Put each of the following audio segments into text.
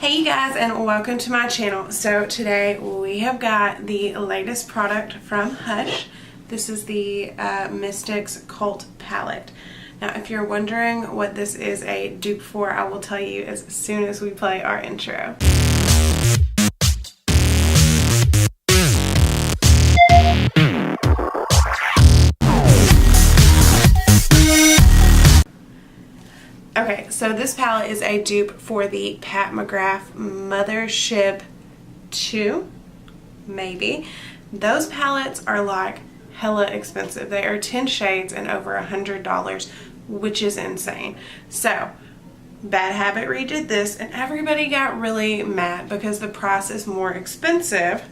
Hey you guys, and welcome to my channel. So today we have got the latest product from Hush. This is the Mystics Cult Palette. Now if you're wondering what this is a dupe for, I will tell you as soon as we play our intro. Okay, so this palette is a dupe for the Pat McGrath Mothership 2, maybe. Those palettes are like hella expensive. They are 10 shades and over $100, which is insane. So, Bad Habit redid this and everybody got really mad because the price is more expensive.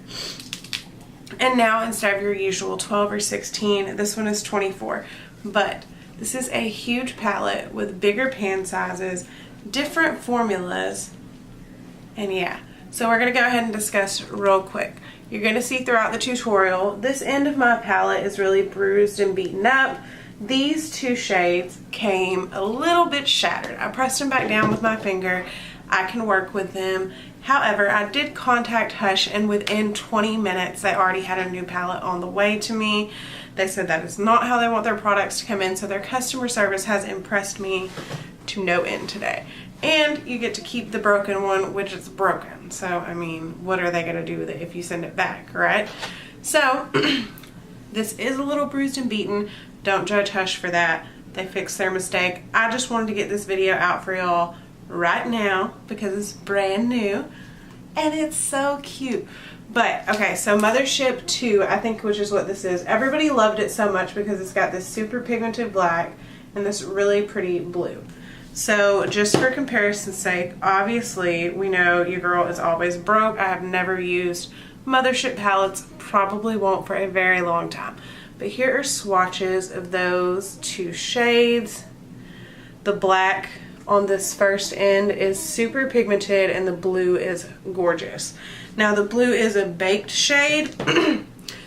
And now instead of your usual 12 or 16, this one is 24. But this is a huge palette with bigger pan sizes, different formulas, and yeah. So we're going to go ahead and discuss real quick. You're going to see throughout the tutorial, this end of my palette is really bruised and beaten up. These two shades came a little bit shattered. I pressed them back down with my finger. I can work with them. However, I did contact Hush and within 20 minutes they already had a new palette on the way to me. They said that is not how they want their products to come in, so their customer service has impressed me to no end today. And you get to keep the broken one, which is broken. So, I mean, what are they going to do with it if you send it back, right? So, this is a little bruised and beaten. Don't judge Hush for that. They fixed their mistake. I just wanted to get this video out for y'all right now because it's brand new and it's so cute. But okay, so Mothership 2, I think, which is what this is. Everybody loved it so much because it's got this super pigmented black and this really pretty blue. So just for comparison's sake, obviously we know your girl is always broke. I have never used Mothership palettes, probably won't for a very long time. But here are swatches of those two shades. The black on this first end is super pigmented and the blue is gorgeous. Now the blue is a baked shade,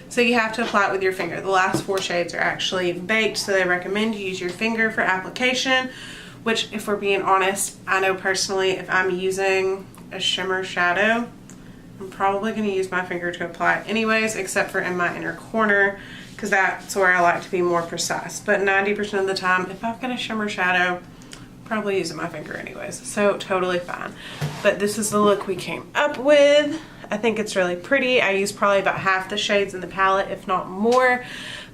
so you have to apply it with your finger. The last four shades are actually baked, so they recommend you use your finger for application, which, if we're being honest, I know personally if I'm using a shimmer shadow, I'm probably going to use my finger to apply it anyways, except for in my inner corner, because that's where I like to be more precise. But 90% of the time, if I've got a shimmer shadow, probably using my finger anyways, so totally fine. But this is the look we came up with. I think it's really pretty. I used probably about half the shades in the palette, if not more.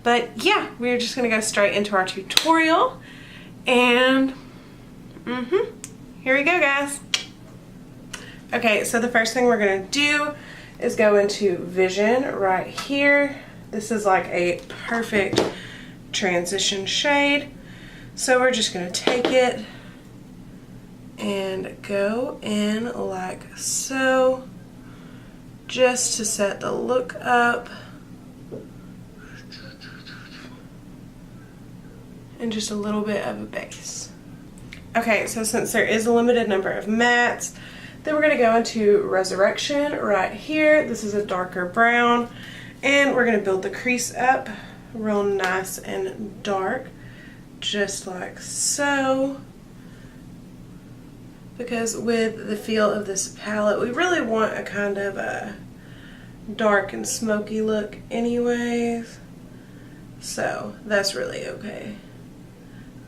But yeah, we're just gonna go straight into our tutorial. And here we go, guys. Okay, so the first thing we're gonna do is go into Vision right here. This is like a perfect transition shade. So we're just gonna take it and go in like so, just to set the look up. And just a little bit of a base. Okay, so since there is a limited number of mattes, then we're gonna go into Resurrection right here. This is a darker brown, and we're gonna build the crease up real nice and dark, just like so. Because with the feel of this palette, we really want a kind of a dark and smoky look anyways. So that's really okay.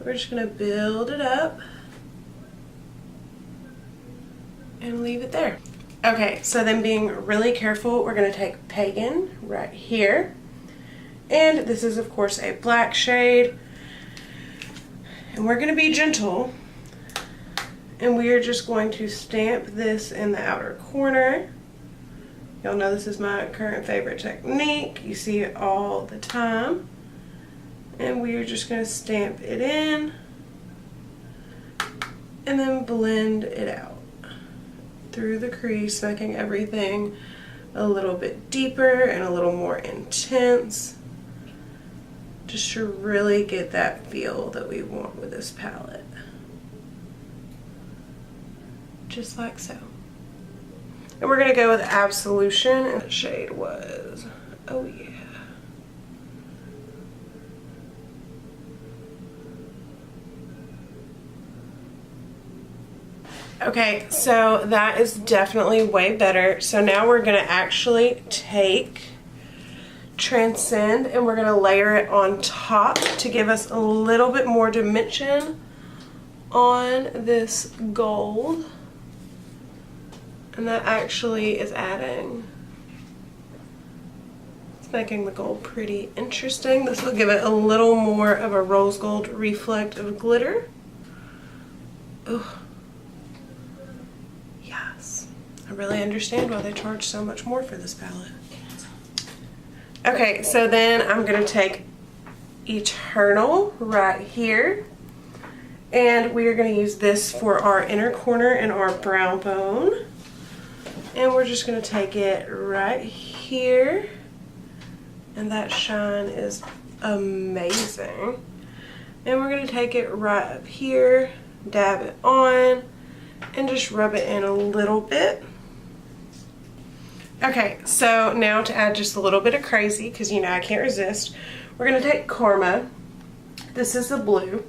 We're just gonna build it up and leave it there. Okay, so then being really careful, we're gonna take Pagan right here. And this is of course a black shade. And we're gonna be gentle. And we are just going to stamp this in the outer corner. Y'all know this is my current favorite technique. You see it all the time. And we are just going to stamp it in and then blend it out through the crease, making everything a little bit deeper and a little more intense, just to really get that feel that we want with this palette. Just like so. And we're gonna go with Absolution, and the shade was, oh yeah. Okay, so that is definitely way better. So now we're going to actually take Transcend and we're going to layer it on top to give us a little bit more dimension on this gold. And that actually is adding, it's making the gold pretty interesting. This will give it a little more of a rose gold reflective glitter. Ooh. Yes. I really understand why they charge so much more for this palette. Okay, so then I'm going to take Eternal right here. And we are going to use this for our inner corner and our brow bone. And we're just going to take it right here. And that shine is amazing. And we're going to take it right up here, dab it on, and just rub it in a little bit. Okay, so now to add just a little bit of crazy, because you know I can't resist, we're going to take Karma. This is the blue.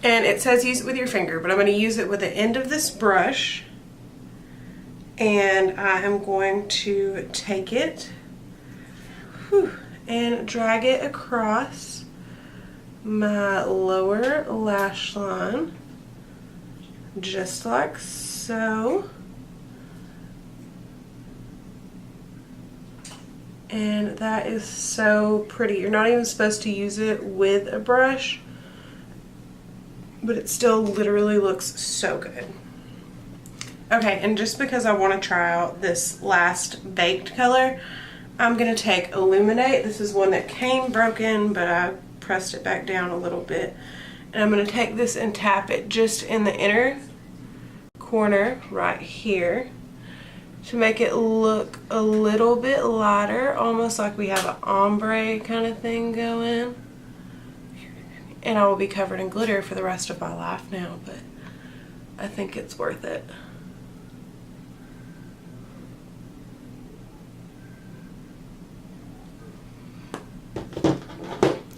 And it says use it with your finger, but I'm going to use it with the end of this brush. And I am going to take it and drag it across my lower lash line, just like so. And that is so pretty. You're not even supposed to use it with a brush, but it still literally looks so good. Okay, and just because I want to try out this last baked color, I'm going to take Illuminate. This is one that came broken, but I pressed it back down a little bit. And I'm going to take this and tap it just in the inner corner right here to make it look a little bit lighter, almost like we have an ombre kind of thing going. And I will be covered in glitter for the rest of my life now, but I think it's worth it.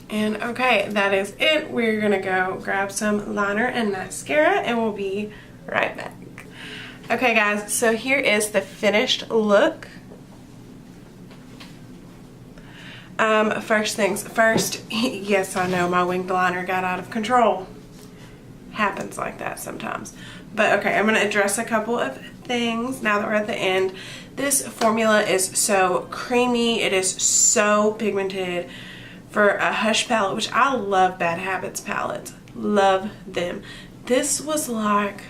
And okay, that is it. We're gonna go grab some liner and mascara and we'll be right back. Okay guys, so here is the finished look. First things first, yes, I know my winged liner got out of control. Happens like that sometimes. But okay, I'm gonna address a couple of things now that we're at the end. This formula is so creamy, it is so pigmented. For a Hush palette, which I love Bad Habits palettes, love them. This was like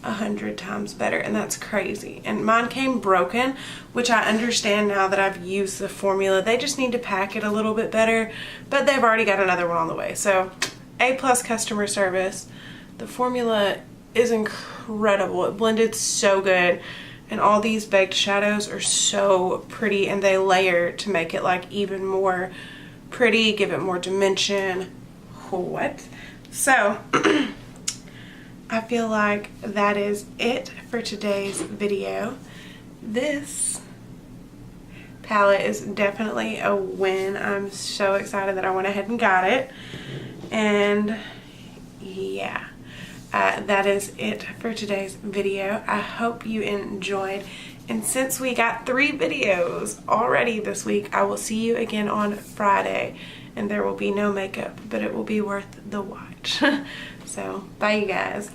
100 times better, and that's crazy. And mine came broken, which I understand now that I've used the formula. They just need to pack it a little bit better, but they've already got another one on the way. So A+ customer service. The formula is incredible. It blended so good. And all these baked shadows are so pretty, and they layer to make it like even more pretty, give it more dimension. What? So, I feel like that is it for today's video. This palette is definitely a win. I'm so excited that I went ahead and got it. And yeah. That is it for today's video. I hope you enjoyed. And since we got 3 videos already this week, I will see you again on Friday. And there will be no makeup, but it will be worth the watch. So, bye you guys.